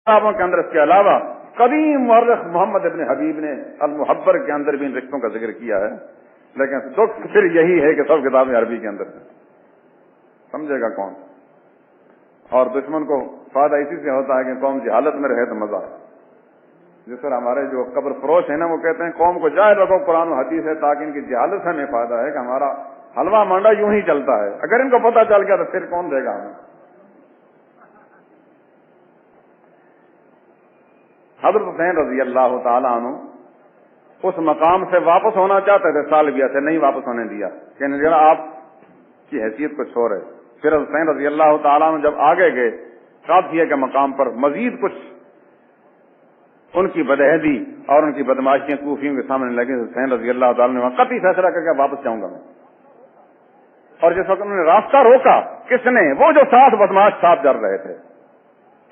کتابوں کے اندر اس کے علاوہ قدیم مورخ محمد ابن حبیب نے المحبر کے اندر بھی ان رشتوں کا ذکر کیا ہے، لیکن دکھ پھر یہی ہے کہ سب کتابیں عربی کے اندر ہیں، سمجھے گا کون؟ اور دشمن کو فائدہ اسی سے ہوتا ہے کہ قوم جہالت میں رہے تو مزہ ہے. جس طرح ہمارے جو قبر فروش ہیں نا، وہ کہتے ہیں قوم کو جائے رکھو قرآن و حدیث ہے تاکہ ان کی جہالت سے ہمیں فائدہ ہے کہ ہمارا حلوہ مانڈا یوں ہی چلتا ہے، اگر ان کو پتہ چل گیا تو پھر کون دے گا ہمیں. حضرت حسین رضی اللہ تعالیٰ عنہ اس مقام سے واپس ہونا چاہتے تھے، سالبیہ سے نہیں واپس ہونے دیا کہ ذرا آپ کی حیثیت کچھ اور ہے. پھر حسین رضی اللہ تعالیٰ عنہ جب آگے گئے قافیہ کے مقام پر، مزید کچھ ان کی بدعہدی اور ان کی بدماشیاں کوفیوں کے سامنے لگی. حسین رضی اللہ تعالیٰ نے وہاں قطعی فیصلہ کر کے واپس جاؤں گا میں. اور جس وقت انہوں نے راستہ روکا، کس نے؟ وہ جو 7 بدماش ساتھ جڑ رہے تھے.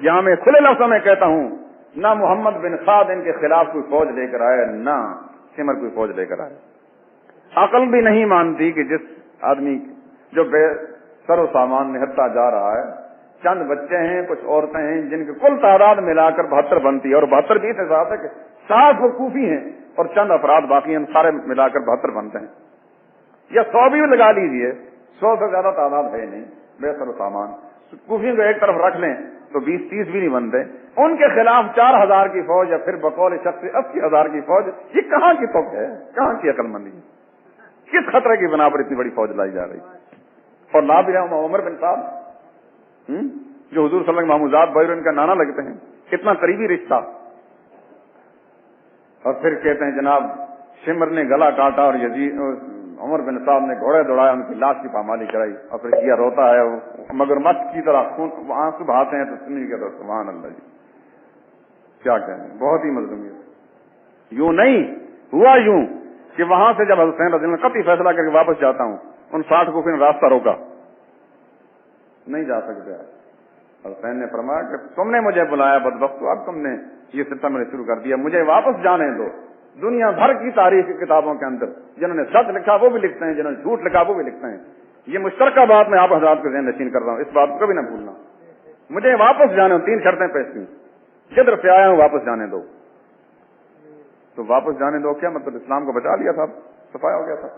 یہاں میں کھلے لفظوں میں کہتا ہوں، نہ محمد بن سعد ان کے خلاف کوئی فوج لے کر آئے، نہ سمر کوئی فوج لے کر آئے. عقل بھی نہیں مانتی کہ جس آدمی جو بے سر و سامان نہتا جا رہا ہے، چند بچے ہیں، کچھ عورتیں ہیں، جن کی کل تعداد ملا کر 72 بنتی ہے، اور 72 بھی اس حساب ہے کہ 7 وہ کوفی ہیں اور چند افراد باقی ہیں، سارے ملا کر 72 بنتے ہیں. یا 100 بھی لگا لیجیے، 100 سے زیادہ تعداد ہے نہیں بے سر و سامان. کوفیوں کو ایک طرف رکھ لیں تو 20-30 بھی نہیں بنتے. ان کے خلاف 4000 کی فوج، یا پھر بقول شخص 80,000 کی فوج. یہ کہاں کی توق ہے؟ کہاں کی عقل مندی ہے؟ کس خطرے کی بنا پر اتنی بڑی فوج لائی جا رہی؟ اور لا بھی رہا عمر بن صاحب جو حضور صلی اللہ علیہ وسلم محمودات بھائی ان کا نانا لگتے ہیں، کتنا قریبی رشتہ. اور پھر کہتے ہیں جناب شمر نے گلا کاٹا اور یزید عمر بن صاحب نے گھوڑے دوڑائے، ان کی لاش کی پامالی کرائی. اور پھر کیا روتا ہے مگر مت کی طرح خون آنسو بہاتے ہیں تو سنی کہ سبحان اللہ جی کیا کہیں، بہت ہی مظلومیت. یوں نہیں ہوا، یوں کہ وہاں سے جب حسین رضی اللہ عنہ قطعی فیصلہ کر کے واپس جاتا ہوں، ان 60 کو پھر راستہ روکا، نہیں جا سکتے. حسین نے فرمایا کہ تم نے مجھے بلایا بدبختو، اب تم نے یہ سلسلہ میں شروع کر دیا، مجھے واپس جانے دو. دنیا بھر کی تاریخ کی کتابوں کے اندر جنہوں نے سچ لکھا وہ بھی لکھتے ہیں، جنہوں نے جھوٹ لکھا وہ بھی لکھتے ہیں. یہ مشترکہ بات میں آپ حضرات کو ذہن نشین کر رہا ہوں، اس بات کو کبھی نہ بھولنا. مجھے واپس جانے دو، 3 شرطیں پیش کی. جدھر سے آیا ہوں واپس جانے دو. تو واپس جانے دو کیا مطلب؟ اسلام کو بچا لیا تھا، صفایا ہو گیا تھا.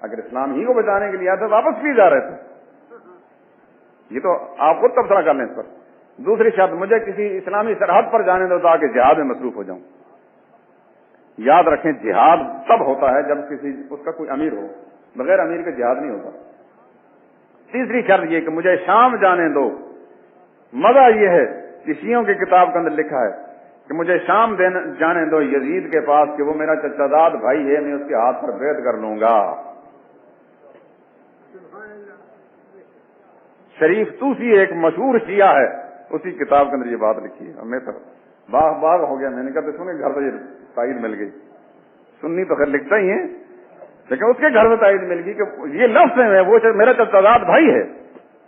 اگر اسلام ہی کو بچانے کے لیے آیا تھا واپس بھی جا رہے تھے. یہ تو آپ خود تبصرہ کر لیں اس پر. دوسری شرط، مجھے کسی اسلامی سرحد پر جانے دو تاکہ جہاد میں مصروف ہو جاؤں. یاد رکھیں جہاد تب ہوتا ہے جب کسی اس کا کوئی امیر ہو، بغیر امیر کے جہاد نہیں ہوتا. تیسری شرط یہ کہ مجھے شام جانے دو. مزہ یہ ہے کہ شیعوں کی کتاب کے اندر لکھا ہے کہ مجھے شام جانے دو یزید کے پاس کہ وہ میرا چچا داد بھائی ہے، میں اس کے ہاتھ پر بیعت کر لوں گا. شریف توسی ایک مشہور شیعہ ہے، اسی کتاب کے اندر یہ بات لکھی ہے. میں تو باغ ہو گیا، میں نے کہا تو سنے گھر سے تائید مل گئی. سنی تو خیر لکھتا ہی ہے، لیکن اس کے گھر میں تائید مل گئی کہ یہ لفظ ہے وہ میرا چچا داد بھائی ہے،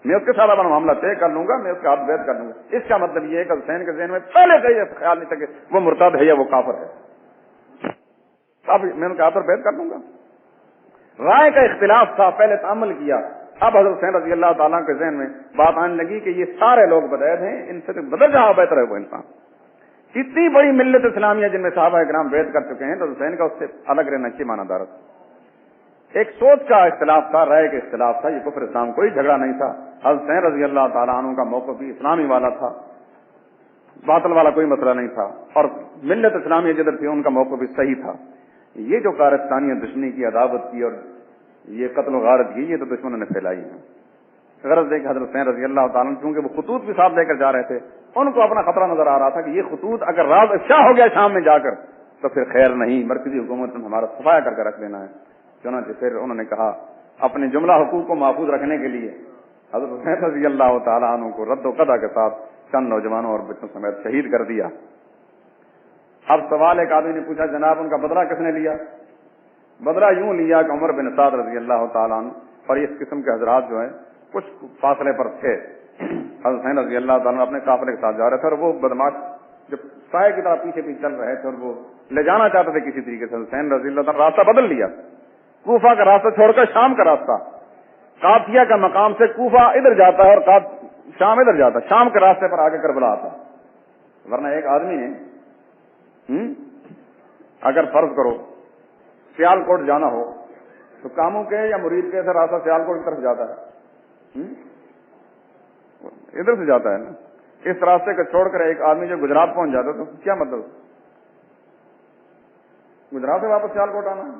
میں اس کے ساتھ اپنا معاملہ طے کر لوں گا، میں اس کے ہاتھ بیعت کر لوں گا. اس کا مطلب یہ ہے کہ حسین کے ذہن میں پہلے سے یہ خیال نہیں تھا کہ وہ مرتد ہے یا وہ کافر ہے. اب میں ان کے ہاتھ پر بیعت کر لوں گا. رائے کا اختلاف تھا، پہلے تعامل کیا. اب حضرت حسین رضی اللہ تعالیٰ کے ذہن میں بات آنے لگی کہ یہ سارے لوگ بدعید ہیں، ان سے بدل جہاں بہتر ہے وہ انسان. اتنی بڑی ملت اسلامیہ جن میں صحابہ کرام بیعت کر چکے ہیں تو حسین کا اس سے الگ رہنا کی معنی دارت. ایک سوچ کا اختلاف تھا، رائے کا اختلاف تھا. یہ کفر اسلام کوئی جھگڑا نہیں تھا. حضرت حسین رضی اللہ تعالیٰ عنہ کا موقف بھی اسلامی والا تھا، باطل والا کوئی مسئلہ نہیں تھا. اور ملت اسلامیہ جدھر تھی ان کا موقف بھی صحیح تھا. یہ جو کارستانیہ دشمنی کی، عداوت کی اور یہ قتل و غارت کی، یہ تو دشمنوں نے پھیلائی ہے. غرض ہے کہ حضرت حسین رضی اللہ تعالیٰ چونکہ وہ خطوط بھی ساتھ لے کر جا رہے تھے، ان کو اپنا خطرہ نظر آ رہا تھا کہ یہ خطوط اگر راز افشا ہو گیا شام میں جا کر تو پھر خیر نہیں، مرکزی حکومت نے ہمارا صفایا کر کے رکھ لینا ہے. چنانچہ پھر انہوں نے کہا اپنے جملہ حقوق کو محفوظ رکھنے کے لیے حضرت حسین رضی اللہ تعالیٰ عنہ کو رد و قضا کے ساتھ چند نوجوانوں اور بچوں سمیت شہید کر دیا. اب سوال ایک آدمی نے پوچھا جناب ان کا بدلہ کس نے لیا؟ بدلہ یوں لیا کہ عمر بن سعد رضی اللہ تعالیٰ عنہ اور اس قسم کے حضرات جو ہیں کچھ فاصلے پر تھے. حضرت حسین رضی اللہ تعالیٰ اپنے قافلے کے ساتھ جا رہے تھے اور وہ بدماش جو سائے کی طرح پیچھے پیچھے چل رہے تھے اور وہ لے جانا چاہتے تھے کسی طریقے سے. حسین رضی اللہ تعالیٰ راستہ بدل لیا، کوفہ کا راستہ چھوڑ کر شام کا راستہ. قافیہ کا مقام سے کوفہ ادھر جاتا ہے اور شام ادھر جاتا ہے، شام کے راستے پر آگے کربلا آتا. ورنہ ایک آدمی نے اگر فرض کرو سیال کوٹ جانا ہو تو کاموں کے یا مرید کے سے راستہ سیال کوٹ کی طرف جاتا ہے، ادھر سے جاتا ہے نا. اس راستے کو چھوڑ کر ایک آدمی جو گجرات پہنچ جاتا ہے تو کیا مطلب، گجرات سے واپس سیال کوٹ آنا ہے؟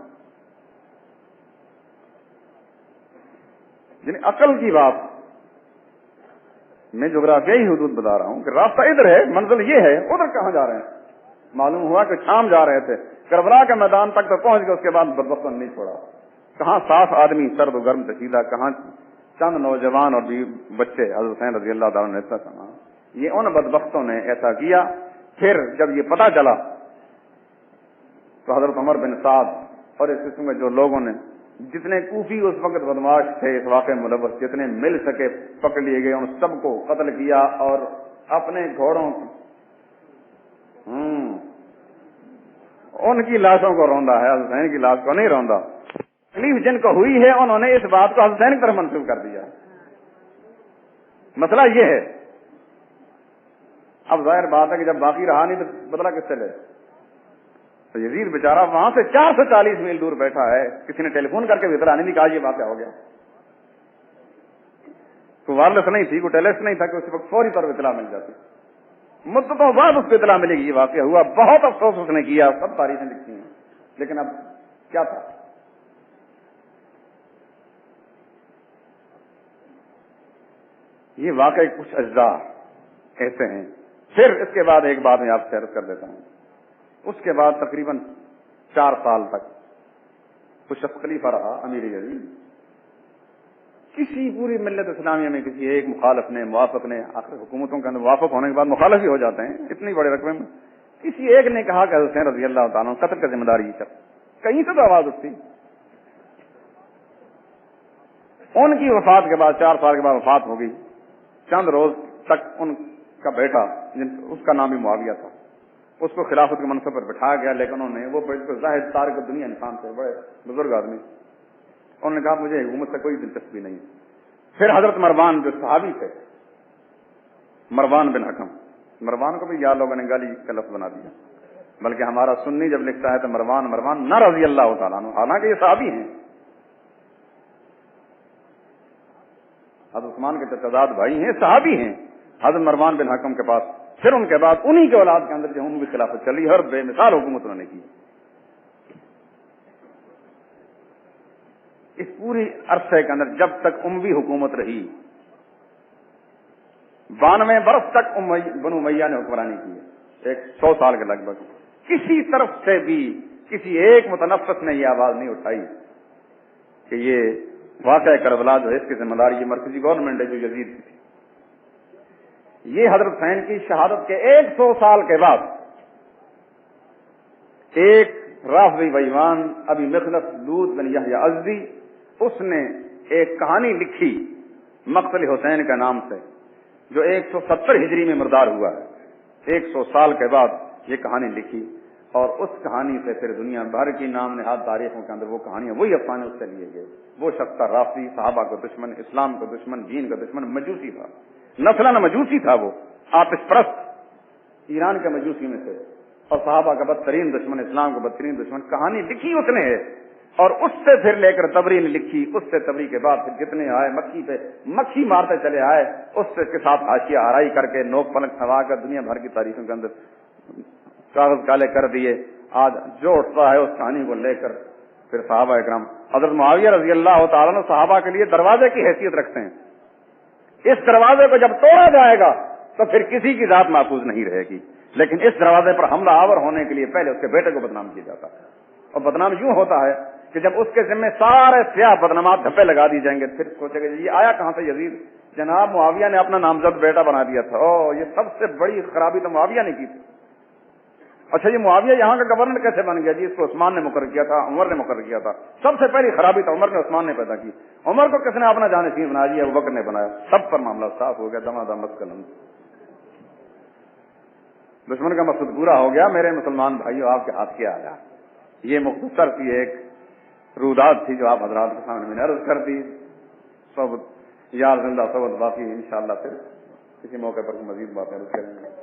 یعنی عقل کی بات. میں جغرافیائی حدود بتا رہا ہوں کہ راستہ ادھر ہے، منزل یہ ہے، ادھر کہاں جا رہے ہیں؟ معلوم ہوا کہ شام جا رہے تھے، کربلا کے میدان تک تو پہنچ گئے، اس کے بعد بدبختوں نے نہیں چھوڑا. کہاں 7 آدمی سرد و گرم کشیدہ، کہاں چند نوجوان اور بچے حضرت حسین رضی اللہ تعالیٰ نے ایسا سنا. یہ ان بدبختوں نے ایسا کیا. پھر جب یہ پتہ چلا تو حضرت عمر بن سعد اور اس قسم کے جو لوگوں نے، جتنے کوفی اس وقت بدماش تھے اس واقعے ملوث، جتنے مل سکے پکڑ لیے گئے، ان سب کو قتل کیا اور اپنے گھوڑوں ان کی لاشوں کو روندا ہے، حسین کی لاش کو نہیں روندا. تکلیف جن کو ہوئی ہے انہوں نے اس بات کو حسین کی طرف منسوب کر دیا. مسئلہ یہ ہے. اب ظاہر بات ہے کہ جب باقی رہا نہیں تو بدلا کس سے لے؟ تو یزید بیچارہ وہاں سے 440 میل دور بیٹھا ہے، کسی نے ٹیلی فون کر کے اطلاع نہیں دی، کہا یہ واقعہ ہو گیا. کوئی وائرلیس نہیں تھی، کوئی ٹیلیس نہیں تھا کہ اس وقت فوری طور پر اطلاع مل جاتی. مدتوں بعد اس کو اطلاع ملے گی یہ واقعہ ہوا. بہت افسوس اس نے کیا، سب تاریخیں لکھی ہیں، لیکن اب کیا تھا. یہ واقعہ کچھ اجزاء ایسے ہیں. پھر اس کے بعد ایک بات میں آپ سے عرض کر دیتا ہوں. اس کے بعد تقریباً 4 سال تک کچھ شخص خلیفہ رہا امیر یزید. کسی پوری ملت اسلامیہ میں کسی ایک مخالف نے، موافق نے، آخر حکومتوں کے اندر موافق ہونے کے بعد مخالف ہی ہو جاتے ہیں اتنی بڑے رقبے میں، کسی ایک نے کہا کہ حسین رضی اللہ تعالیٰ قتل کا ذمہ دار یہ شخص. کہیں سے تو آواز اٹھتی. ان کی وفات کے بعد 4 سال کے بعد وفات ہو گئی. چند روز تک ان کا بیٹا، اس کا نام بھی معاویہ تھا، اس کو خلافت کے منصب پر بٹھایا گیا. لیکن انہوں نے، وہ زاہد تارک دنیا انسان تھے، بڑے بزرگ آدمی، انہوں نے کہا مجھے حکومت سے کوئی دلچسپی نہیں. پھر حضرت مروان جو صحابی تھے، مروان بن حکم، مروان کو بھی یار لوگوں نے گالی کا لفظ بنا دیا، بلکہ ہمارا سنی جب لکھتا ہے تو مروان نہ رضی اللہ تعالیٰ عنہ، حالانکہ یہ صحابی ہیں، حضرت عثمان کے چچاداد بھائی ہیں، صحابی ہیں. حضرت مروان بن حکم کے پاس پھر ان کے بعد انہی کے اولاد کے اندر جو ان کی خلافت چلی، ہر بے مثال حکومت انہوں نے کی. اس پوری عرصے کے اندر جب تک اموی حکومت رہی، 92 برس تک بنو امیہ نے حکمرانی کی، 100 سال کے لگ بھگ. کسی طرف سے بھی کسی ایک متنفس نے یہ آواز نہیں اٹھائی کہ یہ واقعہ کربلا جو ہے اس کی ذمہ داری یہ مرکزی گورنمنٹ ہے جو یزید کی تھی. یہ حضرت حسین کی شہادت کے 100 سال کے بعد ایک رافضی بےایمان ابی مخلص لوط بن یحییٰ ازدی، اس نے ایک کہانی لکھی مقتل حسین کا نام سے، جو 170 ہجری میں مردار ہوا ہے. 100 سال کے بعد یہ کہانی لکھی، اور اس کہانی سے پھر دنیا بھر کی نام نہاد تاریخوں کے اندر وہ کہانیاں، وہی افسانے اس سے لیے گئے. وہ شخص تھا رافضی، صحابہ کا دشمن، اسلام کا دشمن، دین کا دشمن، مجوسی تھا، نسلاً مجوسی تھا. وہ آتش پرست ایران کے مجوسی میں سے، اور صحابہ کا بدترین دشمن، اسلام کا بدترین دشمن. کہانی لکھی اس نے ہے، اور اس سے پھر لے کر تبری نے لکھی، اس سے تبری کے بعد پھر جتنے آئے مکھی پہ مکھی مارتے چلے آئے، اس سے کے ساتھ حاشیہ آرائی کر کے نوک پلک سوا کر دنیا بھر کی تاریخوں کے اندر کاغذ کالے کر دیے. آج جو اٹھتا ہے اس کہانی کو لے کر پھر صحابہ اکرام، حضرت معاویہ رضی اللہ تعالیٰ عنہ صحابہ کے لیے دروازے کی حیثیت رکھتے ہیں. اس دروازے کو جب توڑا جائے گا تو پھر کسی کی ذات محفوظ نہیں رہے گی، لیکن اس دروازے پر حملہ آور ہونے کے لیے پہلے اس کے بیٹے کو بدنام کیا جاتا ہے. اور بدنام یوں ہوتا ہے کہ جب اس کے ذمہ سارے سیاہ بدنامات دھپے لگا دی جائیں گے، پھر سوچے گا یہ آیا کہاں سے یزید؟ جناب معاویہ نے اپنا نامزد بیٹا بنا دیا تھا. او یہ سب سے بڑی خرابی تو معاویہ نے کی تھی. اچھا یہ معاویہ یہاں کا گورنر کیسے بن گیا؟ جی اس کو عثمان نے مقرر کیا تھا، عمر نے مقرر کیا تھا. سب سے پہلی خرابی تو عمر نے عثمان نے پیدا کی. عمر کو کس نے اپنا جانشین بنا دیا؟ ابوبکر نے بنایا. سب پر معاملہ صاف ہو گیا، دمادم مسکلم. دشمن کا مقصد پورا ہو گیا. میرے مسلمان بھائیوں، آپ کے ہاتھ کیا آیا؟ یہ مختصر سی ایک رودات تھی جو آپ حضرات کے سامنے میں نے عرض کر دی. سب یار زندہ سبت باقی انشاءاللہ پھر کسی موقع پر مزید باتیں عرض کریں گے.